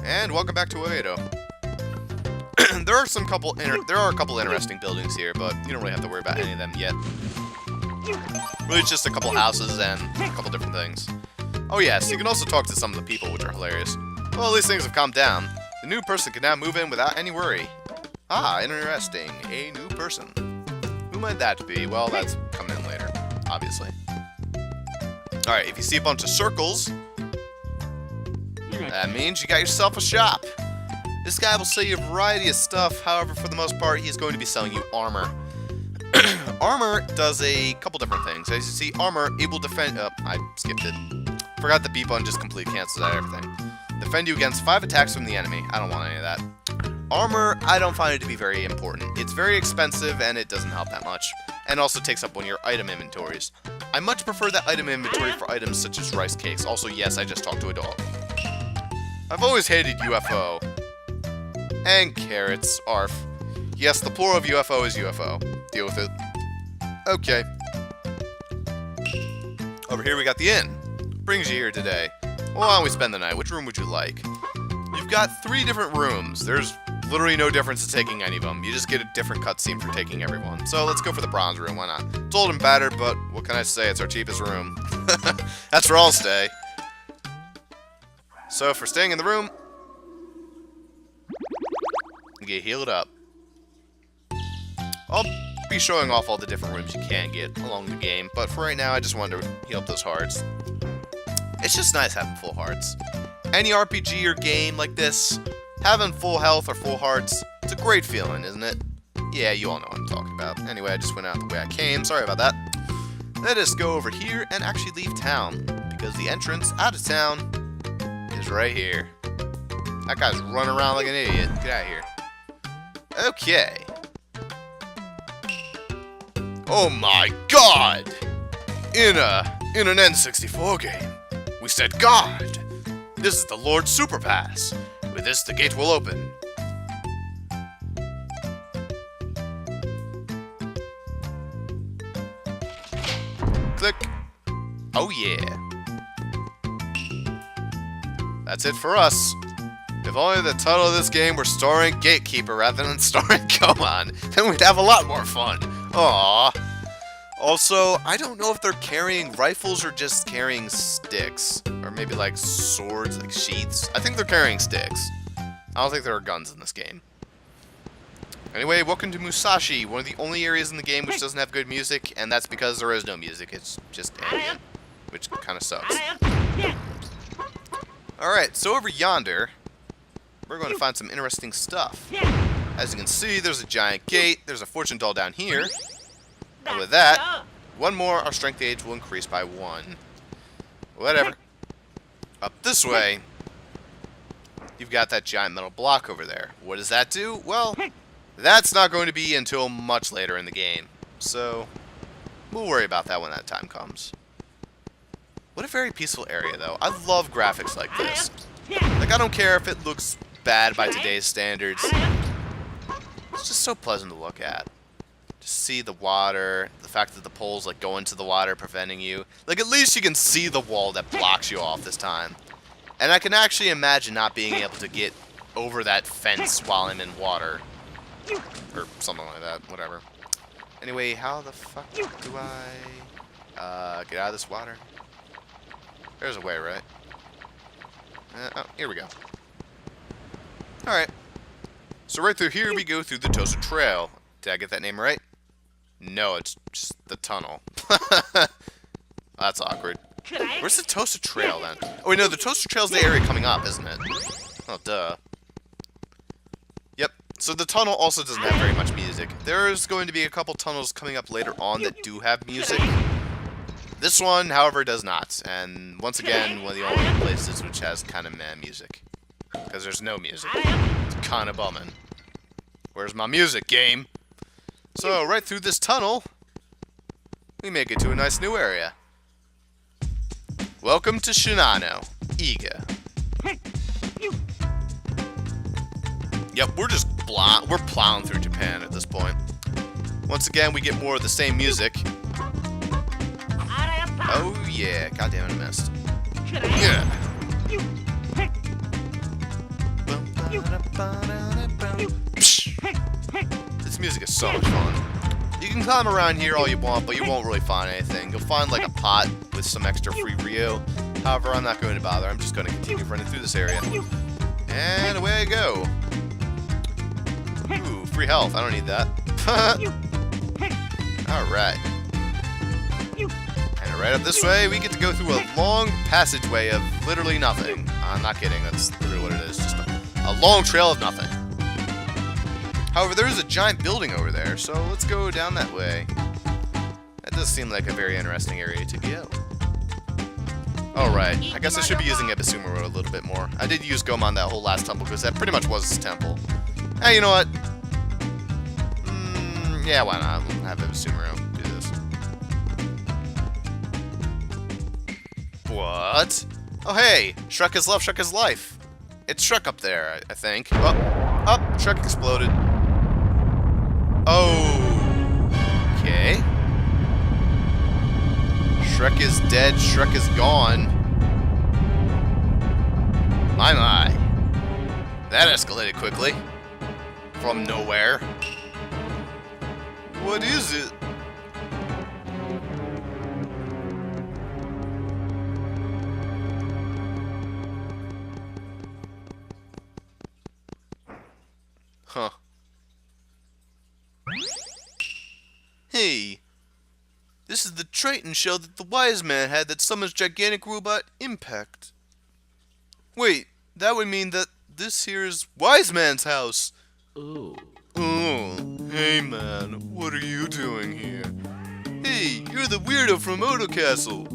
And welcome back to Pagoda. There are a couple interesting buildings here, but you don't really have to worry about any of them yet. Really, it's just a couple houses and a couple different things. Oh yes, you can also talk to some of the people, which are hilarious. Well, at least things have calmed down. The new person can now move in without any worry. Ah, interesting. A new person. Who might that be? Well, that's coming in later, obviously. Alright, if you see a bunch of circles, that means you got yourself a shop. This guy will sell you a variety of stuff, however, for the most part, he's going to be selling you armor. Armor does a couple different things. As you see, armor, it will defend... Oh, I skipped it. Forgot the B button just completely cancels out everything. Defend you against 5 attacks from the enemy. I don't want any of that. Armor, I don't find it to be very important. It's very expensive, and it doesn't help that much. And also takes up one of your item inventories. I much prefer that item inventory for items such as rice cakes. Also, yes, I just talked to a dog. I've always hated UFO. And carrots, ARF. Yes, the plural of UFO is UFO. Deal with it. Okay. Over here we got the inn. Brings you here today. Well, why don't we spend the night? Which room would you like? You've got 3 different rooms. There's literally no difference in taking any of them. You just get a different cutscene for taking everyone. So let's go for the bronze room, why not? It's old and battered, but what can I say? It's our cheapest room. That's where I'll stay. So for staying in the room, you get healed up. I'll be showing off all the different rooms you can get along the game, but for right now, I just wanted to heal up those hearts. It's just nice having full hearts. Any RPG or game like this, having full health or full hearts, it's a great feeling, isn't it? Yeah, you all know what I'm talking about. Anyway, I just went out the way I came. Sorry about that. Let us go over here and actually leave town, because the entrance out of town is right here. That guy's running around like an idiot. Get out of here. Okay. Oh my god! In an N64 game, we said God! This is the Lord's Super Pass. With this, the gate will open. Click. Oh yeah. That's it for us. If only the title of this game were starring Gatekeeper rather than starring Gohan, then we'd have a lot more fun. Aww. Also, I don't know if they're carrying rifles or just carrying sticks. Or maybe like swords, like sheaths. I think they're carrying sticks. I don't think there are guns in this game. Anyway, welcome to Musashi, one of the only areas in the game which doesn't have good music, and that's because there is no music. It's just ambient, which kind of sucks. Alright, so over yonder, we're going to find some interesting stuff. As you can see, there's a giant gate, there's a fortune doll down here, and with that, one more, our strength gauge will increase by 1. Whatever. Up this way, you've got that giant metal block over there. What does that do? Well, that's not going to be until much later in the game, so we'll worry about that when that time comes. What a very peaceful area, though. I love graphics like this. Like, I don't care if it looks bad by today's standards. It's just so pleasant to look at. Just see the water, the fact that the poles like go into the water preventing you. Like, at least you can see the wall that blocks you off this time. And I can actually imagine not being able to get over that fence while I'm in water. Or something like that, whatever. Anyway, how the fuck do I get out of this water? There's a way, right? Oh, here we go. Alright. So right through here, we go through the Toaster Trail. Did I get that name right? No, it's just the tunnel. That's awkward. Where's the Toaster Trail, then? Oh, wait, no, the Toaster Trail's the area coming up, isn't it? Oh, duh. Yep. So the tunnel also doesn't have very much music. There's going to be a couple tunnels coming up later on that do have music. This one, however, does not. And once again, one of the only places which has kind of meh music. Because there's no music. It's kind of bumming. Where's my music, game? So, right through this tunnel, we make it to a nice new area. Welcome to Shinano, Iga. Yep, we're plowing through Japan at this point. Once again, we get more of the same music. Oh yeah, goddamn it, I missed. Yeah. This music is so much fun. You can climb around here all you want, but you won't really find anything. You'll find like a pot with some extra free Rio. However, I'm not going to bother. I'm just going to continue running through this area. And away I go. Ooh, free health. I don't need that. Alright. And right up this way, we get to go through a long passageway of literally nothing. I'm not kidding. That's literally what it is. Just a long trail of nothing. However, there is a giant building over there, so let's go down that way. That does seem like a very interesting area to go. Alright, I guess I should be using Ebisumaru a little bit more. I did use Gomon that whole last temple, because that pretty much was his temple. Hey, you know what? Yeah, why not? We'll have Ebisumaru do this. What? Oh, hey! Shrek is love, Shrek is life. It's Shrek up there, I think. Oh, Shrek exploded. Oh, okay. Shrek is dead, Shrek is gone. My. That escalated quickly. From nowhere. What is it? Huh. Hey. This is the Triton shell that the wise man had that summons gigantic robot Impact. Wait, that would mean that this here is Wise Man's house. Oh, hey man, what are you doing here? Hey, you're the weirdo from Odo Castle.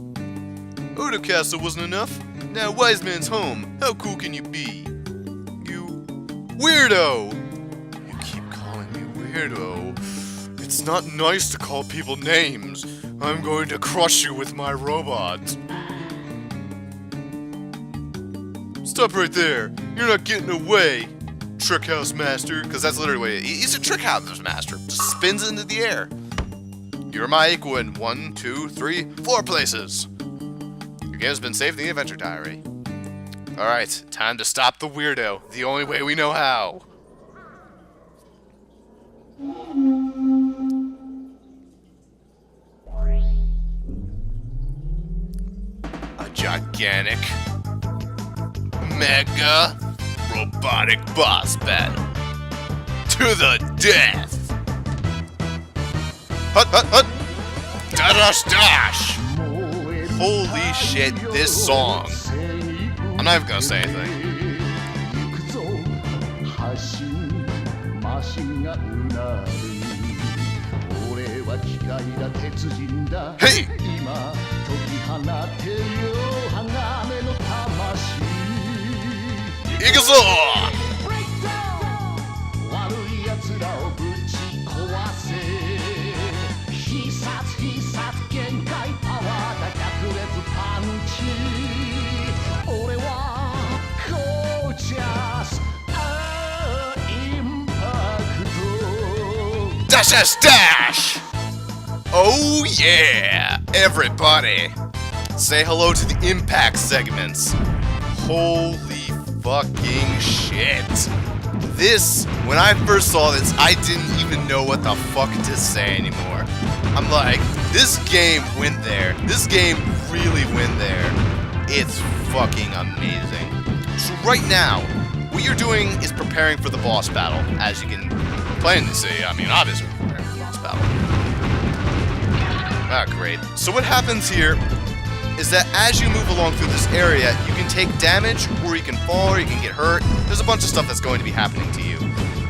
Odo Castle wasn't enough? Now Wise Man's home. How cool can you be? You... weirdo! You keep calling me weirdo. It's not nice to call people names. I'm going to crush you with my robot. Stop right there. You're not getting away, Trick House Master. Because that's literally what he's a Trick House Master. Just spins into the air. You're my equal in 1, 2, 3, 4 places. Your game's been saved in the Adventure Diary. Alright, time to stop the weirdo. The only way we know how. A gigantic, mega, robotic boss battle. To the death! Hut, hut, hut! Da-dash, dash! Holy shit, this song. I'm not even gonna say anything. Hey! Ikuzo! Dash, dash, dash! Oh yeah! Everybody! Say hello to the impact segments. Holy fucking shit. This, when I first saw this, I didn't even know what the fuck to say anymore. I'm like, this game went there. This game really went there. It's fucking amazing. So right now, what you're doing is preparing for the boss battle, as you can plainly see. I mean, obviously we're preparing for the boss battle. Ah, great. So what happens here is that as you move along through this area, you can take damage, or you can fall, or you can get hurt. There's a bunch of stuff that's going to be happening to you.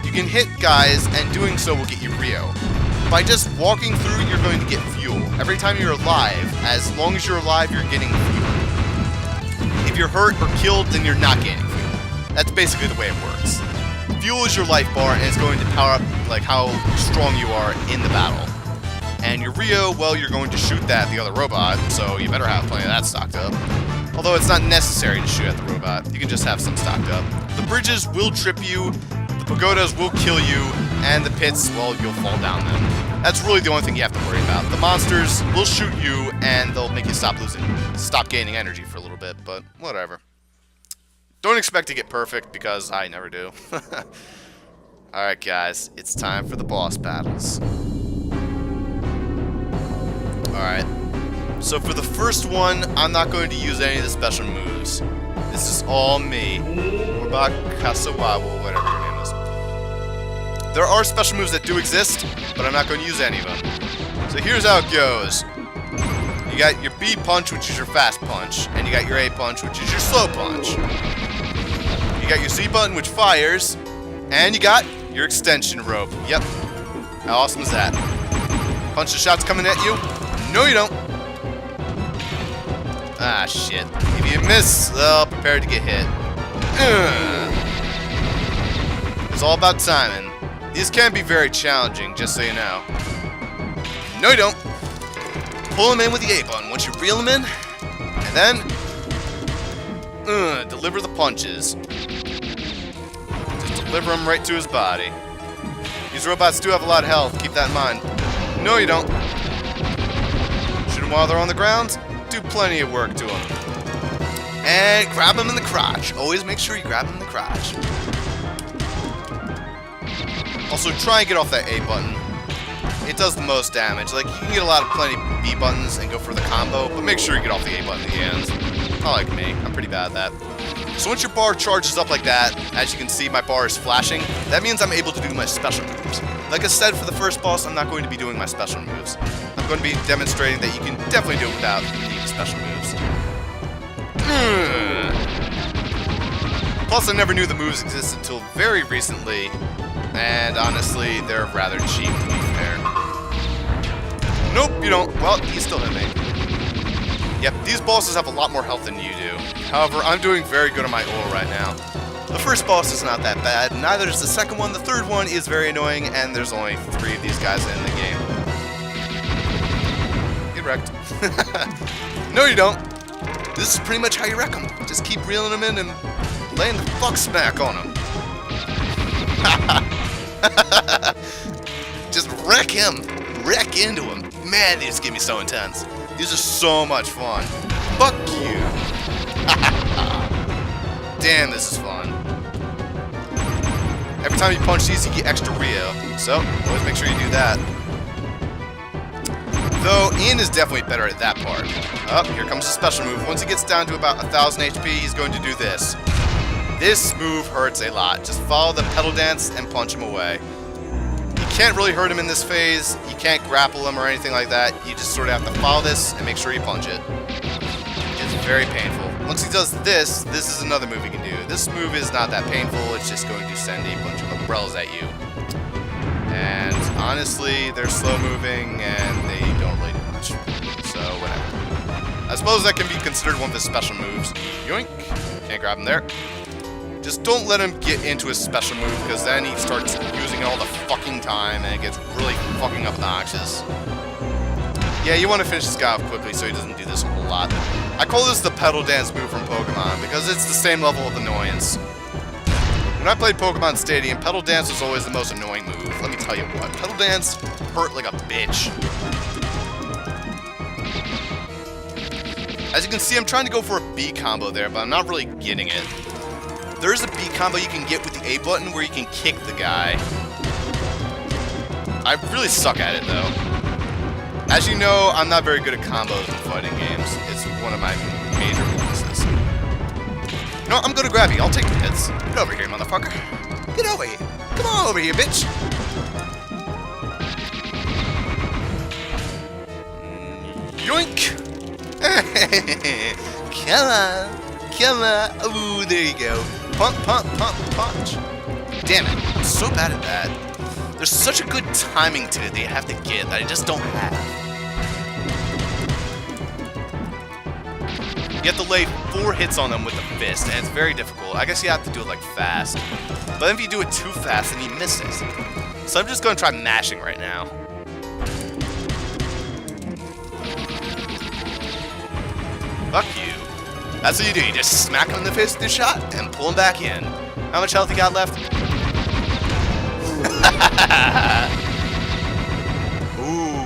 You can hit guys, and doing so will get you Rio. By just walking through, you're going to get fuel. Every time you're alive, as long as you're alive, you're getting fuel. If you're hurt or killed, then you're not getting fuel. That's basically the way it works. Fuel is your life bar, and it's going to power up like how strong you are in the battle. And your Rio, well, you're going to shoot that at the other robot, so you better have plenty of that stocked up. Although it's not necessary to shoot at the robot, you can just have some stocked up. The bridges will trip you, the pagodas will kill you, and the pits, well, you'll fall down them. That's really the only thing you have to worry about. The monsters will shoot you, and they'll make you stop gaining energy for a little bit, but whatever. Don't expect to get perfect, because I never do. Alright guys, it's time for the boss battles. Alright, so for the first one, I'm not going to use any of the special moves. This is all me. Or about Kasawawa, whatever her name is. There are special moves that do exist, but I'm not going to use any of them. So here's how it goes. You got your B punch, which is your fast punch, and you got your A punch, which is your slow punch. You got your C button, which fires, and you got your extension rope. Yep. How awesome is that? Punch the shots coming at you? No, you don't. Ah, shit. If you miss, well, prepare to get hit. It's all about timing. These can be very challenging, just so you know. No, you don't. Pull him in with the A button. Once you reel him in, and then deliver the punches. Just deliver them right to his body. These robots do have a lot of health. Keep that in mind. No, you don't. Shoot them while they're on the ground. Do plenty of work to them. And grab him in the crotch. Always make sure you grab him in the crotch. Also, try and get off that A button. It does the most damage. Like, you can get a lot of plenty B buttons and go for the combo, but make sure you get off the A button at the end. Not like me. I'm pretty bad at that. So once your bar charges up like that, as you can see, my bar is flashing. That means I'm able to do my special moves. Like I said, for the first boss, I'm not going to be doing my special moves. I'm going to be demonstrating that you can definitely do it without the special moves. Plus, I never knew the moves existed until very recently. And honestly, they're rather cheap, to be fair. Nope, you don't. Well, you still hit me. Yep, these bosses have a lot more health than you do. However, I'm doing very good on my oil right now. The first boss is not that bad, neither is the second one. The third one is very annoying, and there's only 3 of these guys in the game. Get wrecked. No, you don't. This is pretty much how you wreck them. Just keep reeling them in and laying the fuck smack on them. Just wreck him. Wreck into him. Man, these give me so intense. These are so much fun. Fuck you. Damn, this is fun. Every time you punch these, you get extra Rio. So, always make sure you do that. Though, Ian is definitely better at that part. Oh, here comes the special move. Once he gets down to about 1,000 HP, he's going to do this. This move hurts a lot. Just follow the pedal dance and punch him away. You can't really hurt him in this phase. You can't grapple him or anything like that. You just sort of have to follow this and make sure you punch it. It's very painful. Once he does this, this is another move he can do. This move is not that painful. It's just going to send a bunch of umbrellas at you. And honestly, they're slow moving and they don't really do much. So, whatever. I suppose that can be considered one of his special moves. Yoink. Can't grab him there. Just don't let him get into his special move, because then he starts using it all the fucking time, and it gets really fucking obnoxious. Yeah, you want to finish this guy off quickly so he doesn't do this a whole lot. I call this the pedal dance move from Pokemon, because it's the same level of annoyance. When I played Pokemon Stadium, pedal dance was always the most annoying move. Let me tell you what, pedal dance hurt like a bitch. As you can see, I'm trying to go for a B combo there, but I'm not really getting it. There is a B combo you can get with the A button where you can kick the guy. I really suck at it, though. As you know, I'm not very good at combos in fighting games. It's one of my major weaknesses. No, I'm gonna grab you. I'll take the hits. Get over here, motherfucker. Get over here. Come on over here, bitch. Yoink. Come on. Come on. Ooh, there you go. Pump, pump, pump, punch. Damn it. I'm so bad at that. There's such a good timing to it that you have to get that I just don't have. You have to lay 4 hits on them with the fist, and it's very difficult. I guess you have to do it like fast. But if you do it too fast, then you miss it. So I'm just going to try mashing right now. Fuck you. That's what you do. You just smack him in the face with your shot and pull him back in. How much health you got left? Ooh.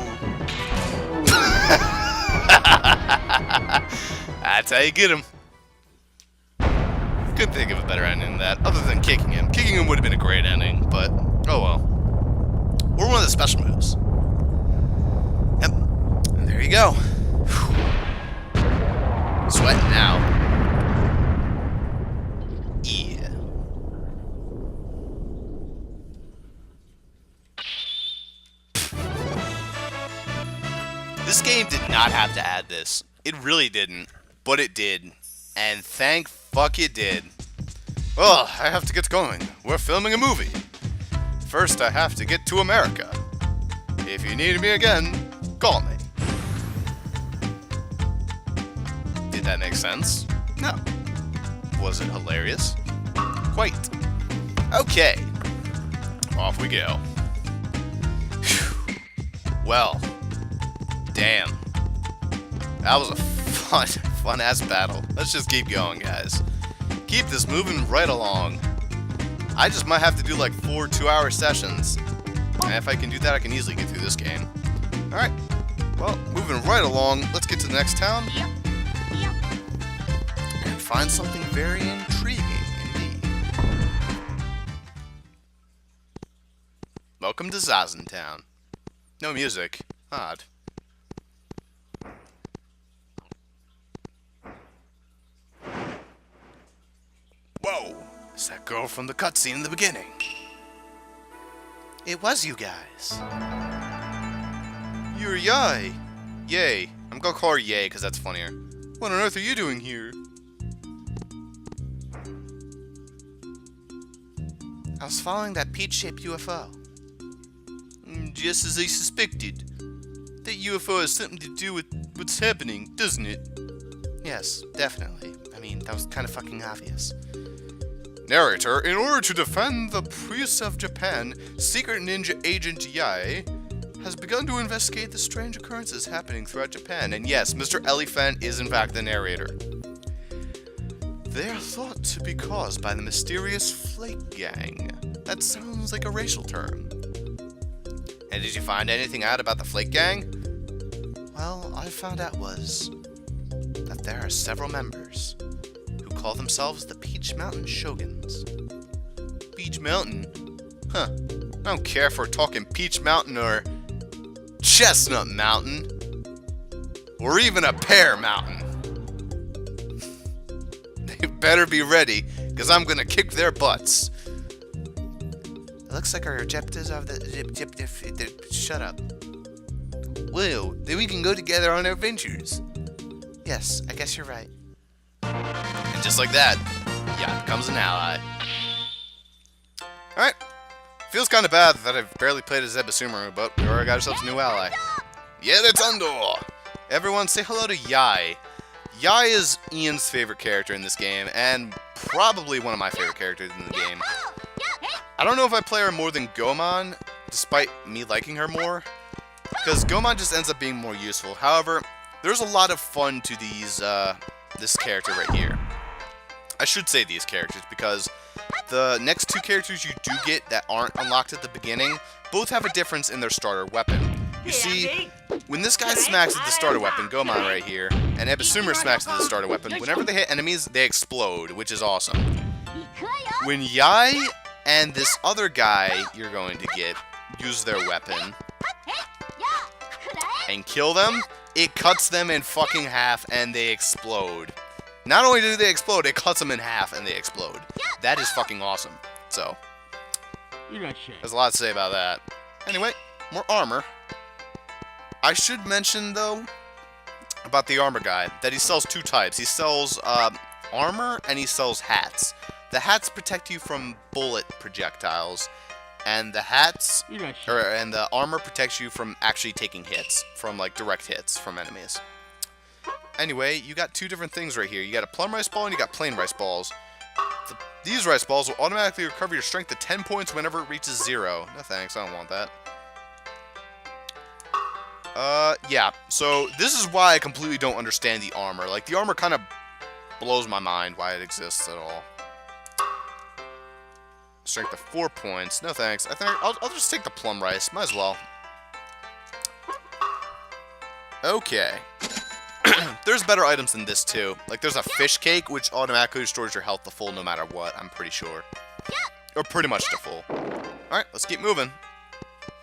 That's how you get him. Couldn't think of a better ending than that, other than kicking him. Kicking him would have been a great ending, but oh well. Or one of the special moves. Yep. And there you go. Whew. Sweating now. Yeah. This game did not have to add this. It really didn't, but it did. And thank fuck it did. Well, I have to get going. We're filming a movie. First, I have to get to America. If you need me again, call me. Did that make sense? No. Was it hilarious? Quite. Okay. Off we go. Whew. Well. Damn. That was a fun-ass battle. Let's just keep going, guys. Keep this moving right along. I just might have to do like 4 2-hour sessions. And if I can do that, I can easily get through this game. Alright. Well, moving right along, let's get to the next town. And find something very intriguing indeed. Welcome to Zazentown. No music. Odd. Whoa! It's that girl from the cutscene in the beginning. It was you guys. You're Yay. Yay. I'm gonna call her Yay because that's funnier. What on earth are you doing here? I was following that peach-shaped UFO. Just as I suspected. That UFO has something to do with what's happening, doesn't it? Yes, definitely. I mean, that was kind of fucking obvious. Narrator, in order to defend the priests of Japan, secret ninja agent Yae has begun to investigate the strange occurrences happening throughout Japan. And yes, Mr. Elephant is in fact the narrator. They are thought to be caused by the mysterious Flake Gang. That sounds like a racial term. And did you find anything out about the Flake Gang? Well, all I found out was that there are several members who call themselves the Peach Mountain Shoguns. Peach Mountain? Huh. I don't care if we're talking Peach Mountain or Chestnut Mountain. Or even a Pear Mountain. They better be ready, because I'm gonna kick their butts. It looks like our objectives of the... Shut up. Well, then we can go together on our adventures. Yes, I guess you're right. And just like that, yeah, comes an ally. Alright. Feels kind of bad that I've barely played as Ebisumaru, but we already got ourselves a new ally. Yeah, that's Andor! Everyone say hello to Yae. Yae is Ian's favorite character in this game, and probably one of my favorite characters in the game. I don't know if I play her more than Goemon, despite me liking her more, because Goemon just ends up being more useful. However, there's a lot of fun to these, this character right here. I should say these characters, because the next two characters you do get that aren't unlocked at the beginning, both have a difference in their starter weapon. You see, when this guy smacks at the starter weapon, Goemon right here, and Ebisumaru smacks at the starter weapon, whenever they hit enemies, they explode, which is awesome. When Yae and this other guy you're going to get use their weapon and kill them, it cuts them in fucking half and they explode. Not only do they explode, it cuts them in half and they explode. That is fucking awesome. So, there's a lot to say about that. Anyway, more armor. I should mention, though, about the armor guy, that he sells two types. He sells armor and he sells hats. The hats protect you from bullet projectiles, and the hats, and the armor protects you from actually taking hits, from like direct hits from enemies. Anyway, you got two different things right here. You got a plum rice ball and you got plain rice balls. These rice balls will automatically recover your strength to 10 points whenever it reaches 0. No thanks, I don't want that. Yeah, so this is why I completely don't understand the armor. Like, the armor kind of blows my mind why it exists at all. Strength of 4 points. No thanks. I think I'll just take the plum rice. Might as well. Okay. there's better items than this too. Like there's a fish cake which automatically restores your health to full no matter what. I'm pretty sure, or pretty much to full. All right, let's keep moving.